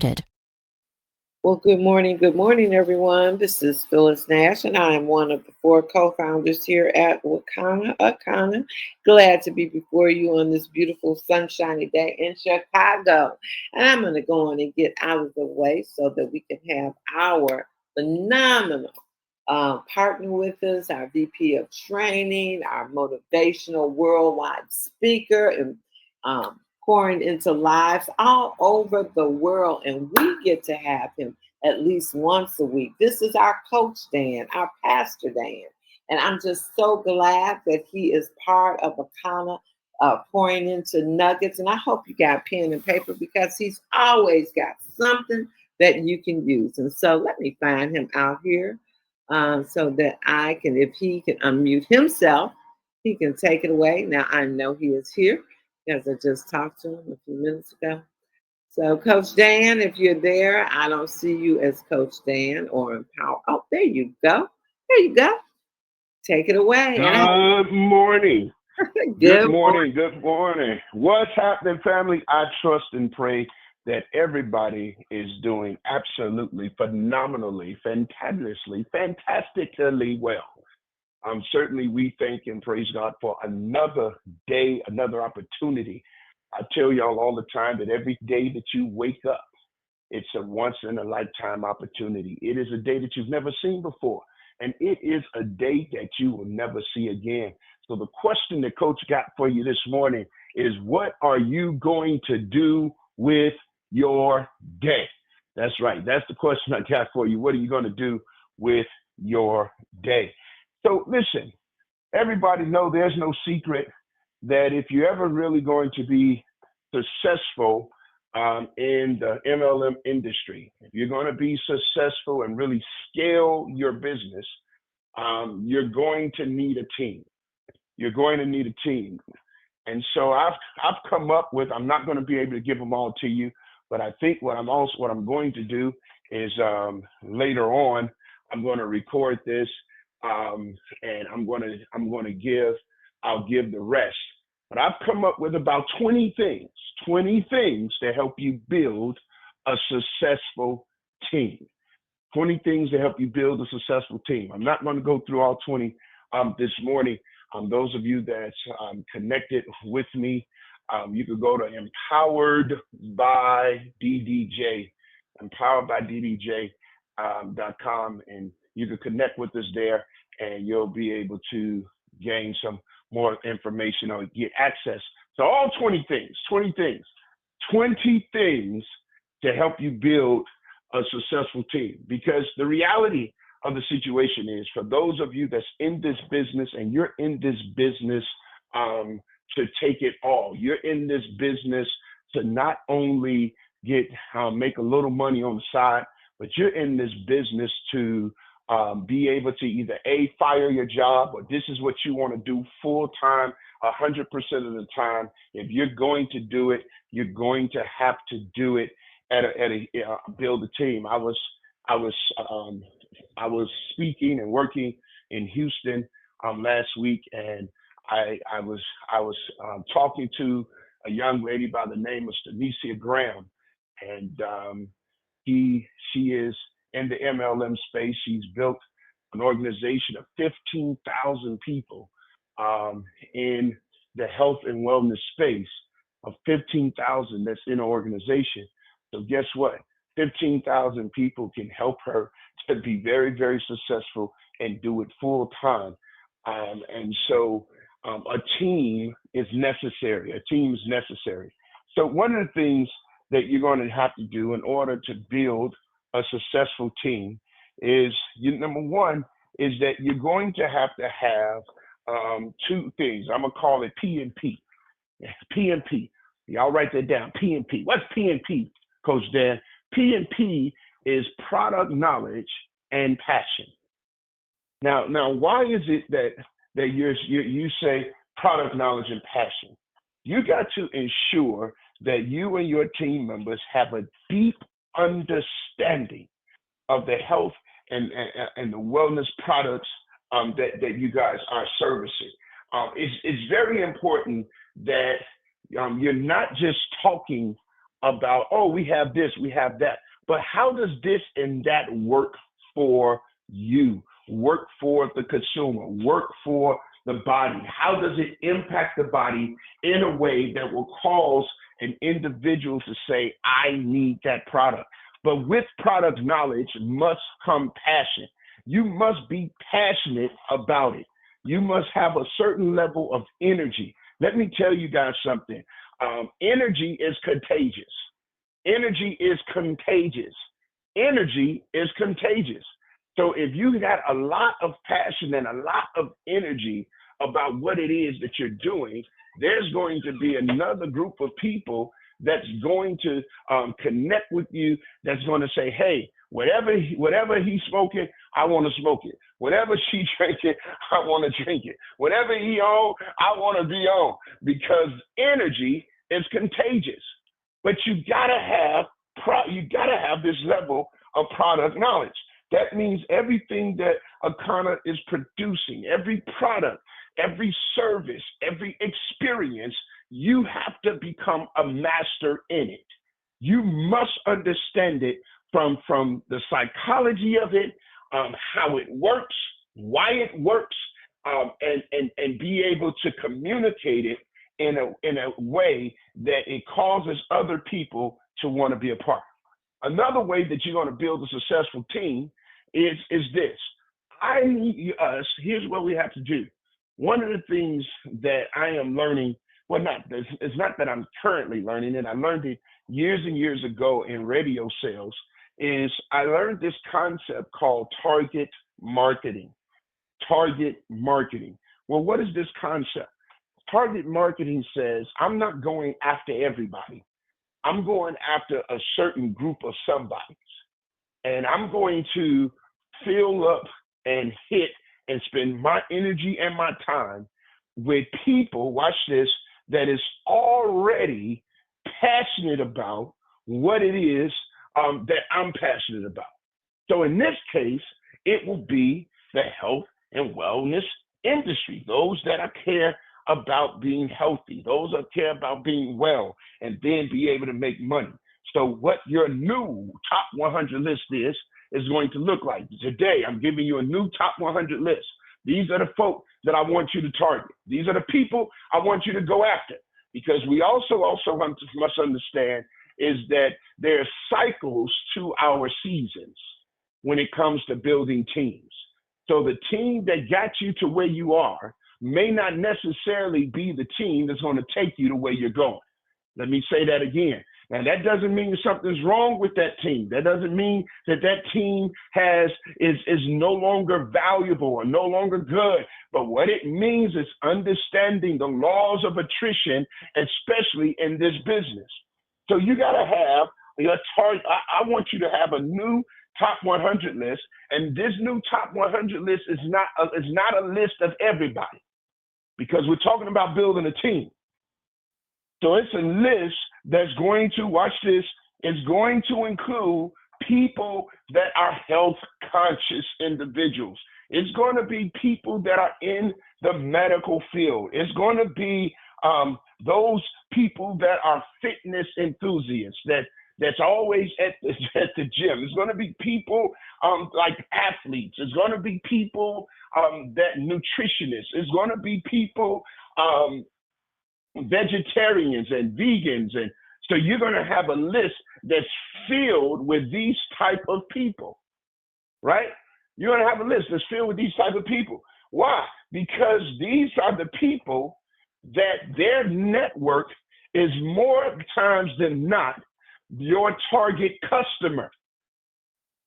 Unscripted. Well, good morning, everyone. This is Phyllis Nash, and I am one of the four co-founders here at Wakana Akana. Glad to be before you on this beautiful, sunshiny day in Chicago. And I'm going to go on and get out of the way so that we can have our phenomenal partner with us, our VP of Training, our motivational worldwide speaker, and pouring into lives all over the world. And we get to have him at least once a week. This is our coach, Dan, our pastor, Dan. And I'm just so glad that he is part of Akana, pouring into nuggets. And I hope you got pen and paper because he's always got something that you can use. And so let me find him out here so that I can, if he can unmute himself, he can take it away. Now I know he is here because I just talked to him a few minutes ago. So, Coach Dan, if you're there, I don't see you as Coach Dan or Empower. Oh, there you go. There you go. Take it away. And I Good morning. have Good good morning. morning. Good morning. What's happening, family? I trust and pray that everybody is doing absolutely phenomenally, fantabulously, fantastically well. Certainly, we thank and praise God for another day, another opportunity. I tell y'all all the time that every day that you wake up, it's a once in a lifetime opportunity. It is a day that you've never seen before, and it is a day that you will never see again. So, the question that Coach got for you this morning is, what are you going to do with your day? That's right. That's the question I got for you. What are you going to do with your day? So, listen, everybody know there's no secret that if you're ever really going to be successful in the MLM industry, if you're going to be successful and really scale your business, you're going to need a team. You're going to need a team. And so I've come up with, I'm not going to be able to give them all to you, but I think what I'm going to do is later on, I'm going to record this and I'll give the rest. But I've come up with about 20 things to help you build a successful team. 20 things to help you build a successful team. I'm not going to go through all 20 this morning. Those of you that's connected with me, you could go to Empowered by DDJ, empoweredbyddj.com, and you can connect with us there, and you'll be able to gain some more information or get access to all 20 things to help you build a successful team. Because the reality of the situation is, for those of you that's in this business, and you're in this business to take it all, you're in this business to not only make a little money on the side, but you're in this business to be able to either fire your job, or this is what you want to do full time, 100% of the time. If you're going to do it, you're going to have to do it at a build a team. I was speaking and working in Houston last week, and I was talking to a young lady by the name of Stanicia Graham, and she is in the MLM space. She's built an organization of 15,000 people in the health and wellness space, of 15,000 that's in an organization. So guess what? 15,000 people can help her to be very, very successful and do it full time. And so a team is necessary. A team is necessary. So one of the things that you're going to have to do in order to build a successful team is, number one, is that you're going to have two things. I'm going to call it P and P. P and P. Y'all write that down. P and P. What's P and P, Coach Dan? P and P is product knowledge and passion. Now, why is it that you say product knowledge and passion? You got to ensure that you and your team members have a deep understanding of the health and the wellness products that you guys are servicing. It's very important that you're not just talking about, oh, we have this, we have that. But how does this and that work for you, work for the consumer, work for the body? How does it impact the body in a way that will cause an individual to say, I need that product? But with product knowledge must come passion. You must be passionate about it. You must have a certain level of energy. Let me tell you guys something. Energy is contagious. Energy is contagious. Energy is contagious. So if you got a lot of passion and a lot of energy about what it is that you're doing, there's going to be another group of people that's going to connect with you, that's going to say, hey, whatever he's smoking, I want to smoke it. Whatever she drinking, I want to drink it. Whatever he on, I want to be on, because energy is contagious. But you gotta have this level of product knowledge. That means everything that Akana is producing, every product, every service, every experience, you have to become a master in it. You must understand it from the psychology of it, how it works, why it works, and be able to communicate it in a way that it causes other people to want to be a part. Another way that you're going to build a successful team is this. I need us. Here's what we have to do. One of the things that I am learning, it's not that I'm currently learning it. I learned it years and years ago in radio sales. Is I learned this concept called target marketing. Target marketing. Well, what is this concept? Target marketing says, I'm not going after everybody. I'm going after a certain group of somebodies. And I'm going to fill up and hit and spend my energy and my time with people, watch this, that is already passionate about what it is that I'm passionate about. So in this case, it will be the health and wellness industry, those that care about being healthy, those that care about being well, and then be able to make money. So what your new top 100 list is going to look like. Today, I'm giving you a new top 100 list. These are the folk that I want you to target. These are the people I want you to go after. Because we also must understand is that there are cycles to our seasons when it comes to building teams. So the team that got you to where you are may not necessarily be the team that's going to take you to where you're going. Let me say that again. Now, that doesn't mean something's wrong with that team. That doesn't mean that team is no longer valuable or no longer good. But what it means is understanding the laws of attrition, especially in this business. So you got to have your target. I want you to have a new top 100 list, and this new top 100 list is not a list of everybody, because we're talking about building a team. So it's a list that's going to, watch this, is going to include people that are health conscious individuals. It's going to be people that are in the medical field. It's going to be those people that are fitness enthusiasts, that's always at the gym. It's going to be people like athletes. It's going to be people that nutritionists. It's going to be people vegetarians and vegans. And so you're going to have a list that's filled with these type of people, right? You're going to have a list that's filled with these type of people. Why? Because these are the people that their network is more times than not your target customer.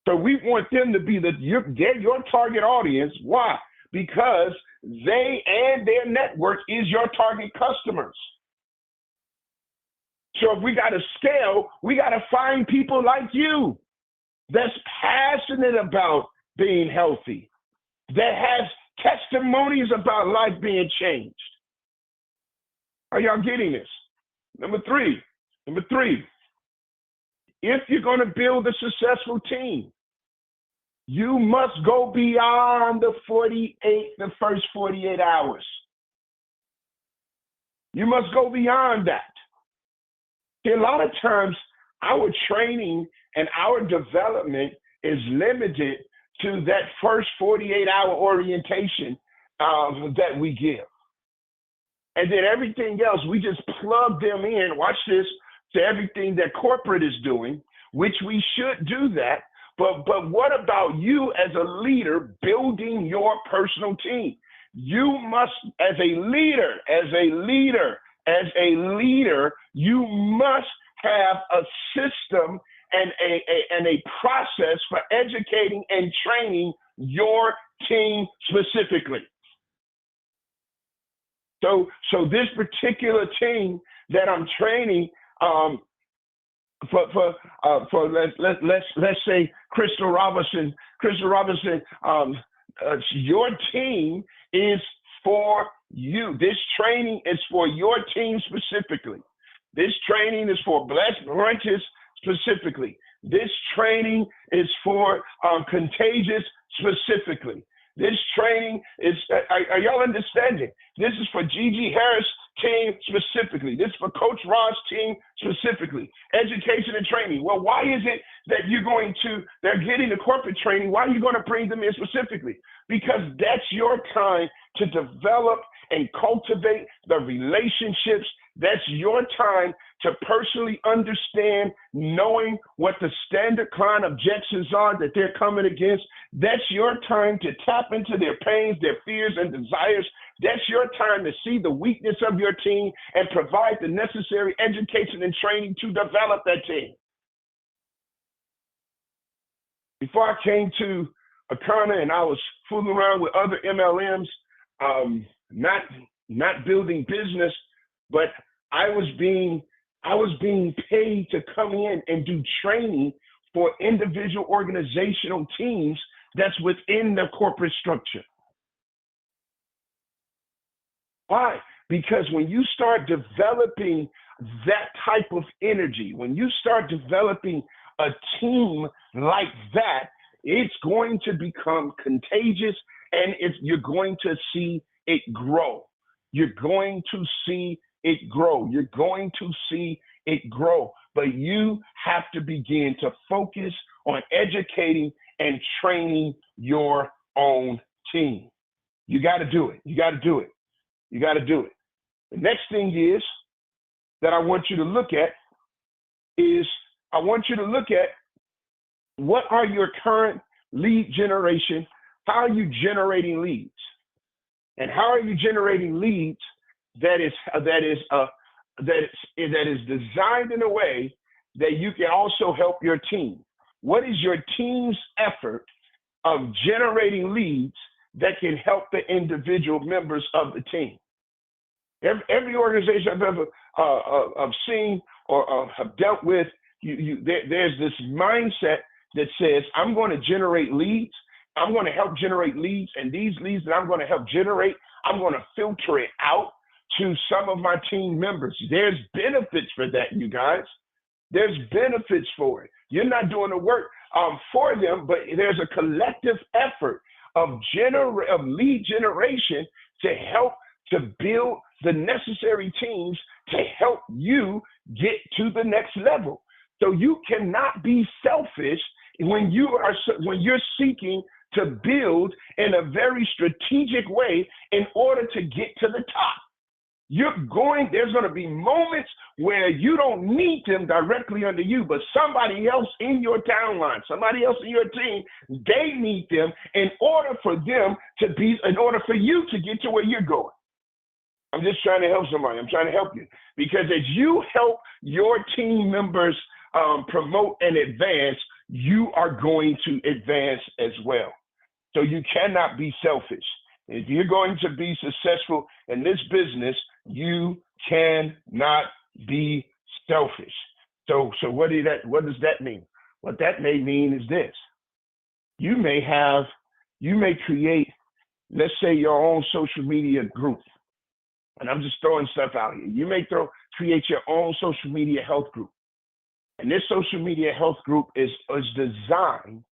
So we want them to be your target audience. Why? Because they and their network is your target customers. So if we got to scale, we got to find people like you that's passionate about being healthy, that has testimonies about life being changed. Are y'all getting this? Number three, if you're going to build a successful team, you must go beyond the first 48 hours. You must go beyond that. See, a lot of times our training and our development is limited to that first 48-hour orientation that we give. And then everything else, we just plug them in, watch this, to everything that corporate is doing, which we should do that. But what about you as a leader building your personal team? You must, as a leader, you must have a system and a process for educating and training your team specifically. So this particular team that I'm training for let's say Crystal Robinson, your team is for you. This training is for your team specifically. This training is for Blessed Branches specifically. This training is for Contagious specifically. This training is, are y'all understanding? This is for Gigi Harris team specifically. This is for Coach Ron's team specifically. Education and training. Well, why is it that they're getting the corporate training? Why are you going to bring them in specifically? Because that's your time to develop and cultivate the relationships. That's your time to personally understand, knowing what the standard client objections are that they're coming against. That's your time to tap into their pains, their fears, and desires. That's your time to see the weakness of your team and provide the necessary education and training to develop that team. Before I came to Akana and I was fooling around with other MLMs, not building business, but I was being paid to come in and do training for individual organizational teams that's within the corporate structure. Why? Because when you start developing that type of energy, when you start developing a team like that, it's going to become contagious, and you're going to see it grow. You're going to see it grow. You're going to see it grow. But you have to begin to focus on educating and training your own team. You got to do it. You got to do it. You got to do it. The next thing is that I want you to look at is what are your current lead generation? How are you generating leads? And how are you generating leads that is designed in a way that you can also help your team? What is your team's effort of generating leads that can help the individual members of the team? Every organization I've ever seen or have dealt with, there's this mindset that says, I'm going to generate leads. I'm going to help generate leads. And these leads that I'm going to help generate, I'm going to filter it out to some of my team members. There's benefits for that, you guys. There's benefits for it. You're not doing the work for them, but there's a collective effort of lead generation to help to build the necessary teams to help you get to the next level. So you cannot be selfish when you're seeking to build in a very strategic way in order to get to the top. There's going to be moments where you don't need them directly under you, but somebody else in your downline, somebody else in your team, they need them in order for you to get to where you're going. I'm just trying to help somebody. I'm trying to help you, because as you help your team members promote and advance, you are going to advance as well. So you cannot be selfish. If you're going to be successful in this business, you cannot be selfish. So what does that mean? What that may mean is this. You may create, let's say, your own social media group. And I'm just throwing stuff out here. You may create your own social media health group. And this social media health group is designed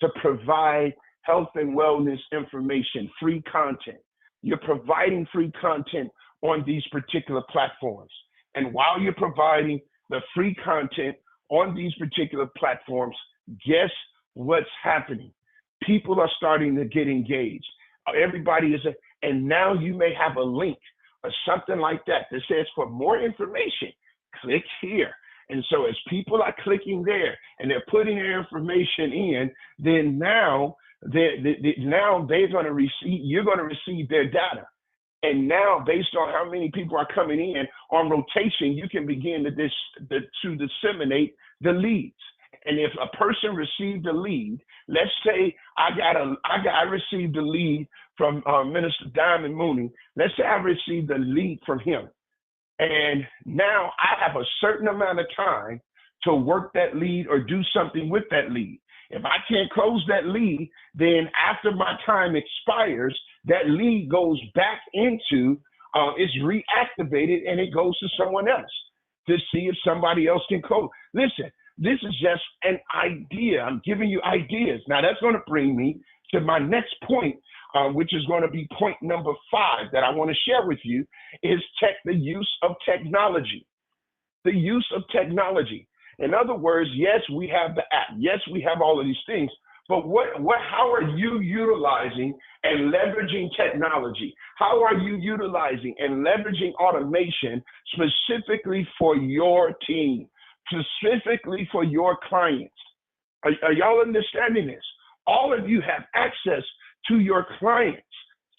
to provide health and wellness information, free content. You're providing free content on these particular platforms. And while you're providing the free content on these particular platforms, guess what's happening? People are starting to get engaged. Everybody is, and now you may have a link or something like that that says for more information, click here. And so as people are clicking there and they're putting their information in, then now they're going to receive, you're going to receive their data. And now, based on how many people are coming in on rotation, you can begin to disseminate the leads. And if a person received a lead, let's say I received a lead from Minister Diamond Mooney. Let's say I received a lead from him. And now I have a certain amount of time to work that lead or do something with that lead. If I can't close that lead, then after my time expires, that lead goes back into, it's reactivated and it goes to someone else to see if somebody else can close. Listen, this is just an idea. I'm giving you ideas. Now that's going to bring me to my next point, which is going to be point number 5 that I want to share with you, is the use of technology. The use of technology. In other words, yes, we have the app. Yes, we have all of these things. But how are you utilizing and leveraging technology? How are you utilizing and leveraging automation specifically for your team, specifically for your clients? Are y'all understanding this? All of you have access to your clients.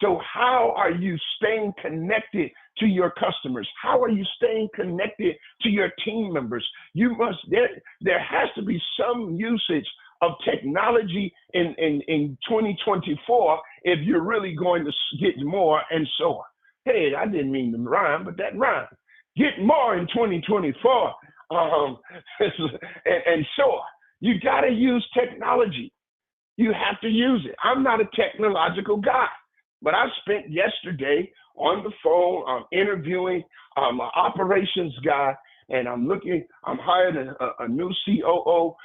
So how are you staying connected to your customers? How are you staying connected to your team members? There has to be some usage of technology in 2024 if you're really going to get more and so on. Hey, I didn't mean to rhyme, but that rhymed. Get more in 2024 and so on. You got to use technology. You have to use it. I'm not a technological guy. But I spent yesterday on the phone interviewing an operations guy, and I'm hired a new COO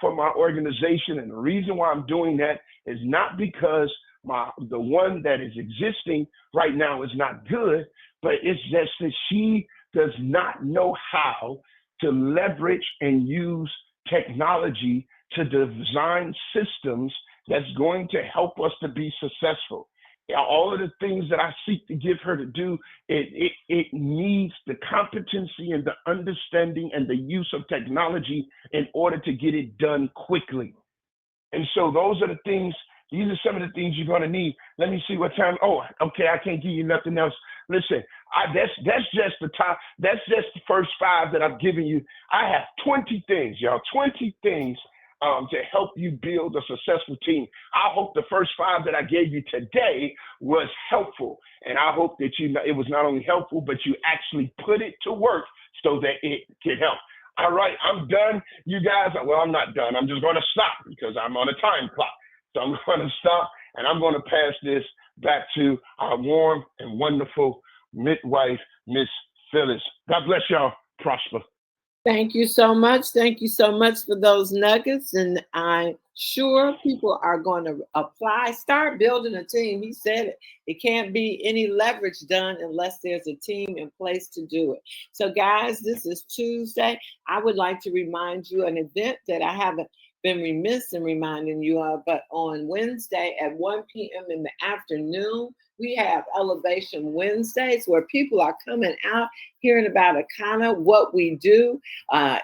for my organization. And the reason why I'm doing that is not because the one that is existing right now is not good, but it's just that she does not know how to leverage and use technology to design systems that's going to help us to be successful. All of the things that I seek to give her to do, it needs the competency and the understanding and the use of technology in order to get it done quickly. And so those are the things, these are some of the things you're going to need. Let me see what time. Oh, okay, I can't give you nothing else. Listen, that's just the top. That's just the first 5 that I've given you. I have 20 things, y'all, 20 things to help you build a successful team. I hope the first 5 that I gave you today was helpful. And I hope that it was not only helpful, but you actually put it to work so that it can help. All right, I'm done, you guys. Well, I'm not done. I'm just going to stop because I'm on a time clock. So I'm going to stop and I'm going to pass this back to our warm and wonderful midwife, Miss Phyllis. God bless y'all. Prosper. Thank you so much. Thank you so much for those nuggets. And I'm sure people are going to apply, start building a team. He said it. It can't be any leverage done unless there's a team in place to do it. So guys, this is Tuesday. I would like to remind you an event that I haven't been remiss in reminding you of, but on Wednesday at 1 p.m. in the afternoon, we have Elevation Wednesdays where people are coming out, hearing about Akana, what we do,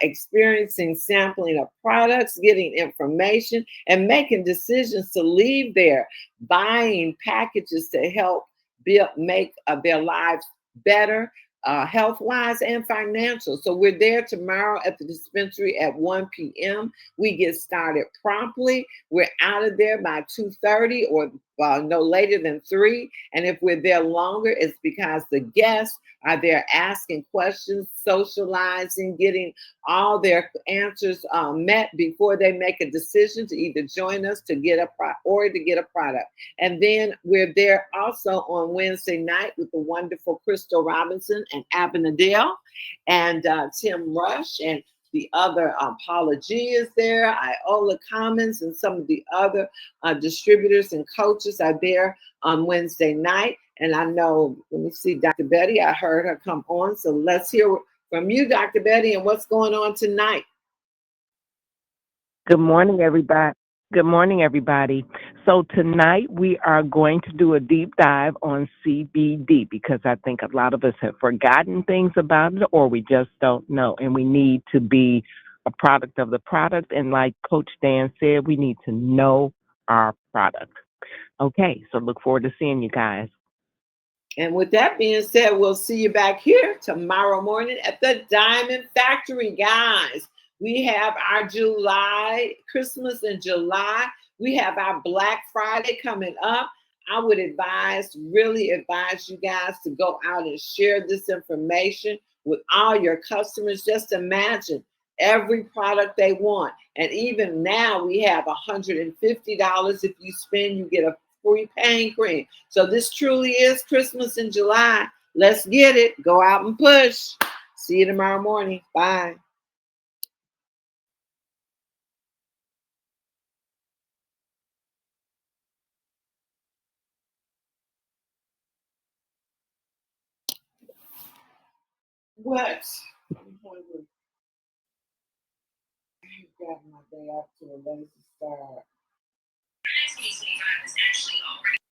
experiencing sampling of products, getting information, and making decisions to leave there, buying packages to help make their lives better, health-wise and financial. So we're there tomorrow at the dispensary at 1 p.m. We get started promptly. We're out of there by 2:30 or no later than 3. And if we're there longer, it's because the guests are there asking questions, socializing, getting all their answers met before they make a decision to either join us to get a product. And then we're there also on Wednesday night with the wonderful Crystal Robinson and Abinadel and Tim Rush and the other Paula G is there, Iola Commons, and some of the other distributors and coaches are there on Wednesday night. And I know, let me see, Dr. Betty, I heard her come on. So let's hear From you, Dr. Betty, and what's going on tonight? Good morning, everybody. Good morning, everybody. So tonight we are going to do a deep dive on CBD because I think a lot of us have forgotten things about it or we just don't know. And we need to be a product of the product. And like Coach Dan said, we need to know our product. Okay, so look forward to seeing you guys. And with that being said, we'll see you back here tomorrow morning at the Diamond Factory, guys. We have our July, Christmas in July. We have our Black Friday coming up. I would really advise you guys to go out and share this information with all your customers. Just imagine every product they want. And even now we have $150. If you spend, you get a free pain cream. So this truly is Christmas in July. Let's get it. Go out and push. See you tomorrow morning. Bye. What? I'm grabbing my day off to a lazy start.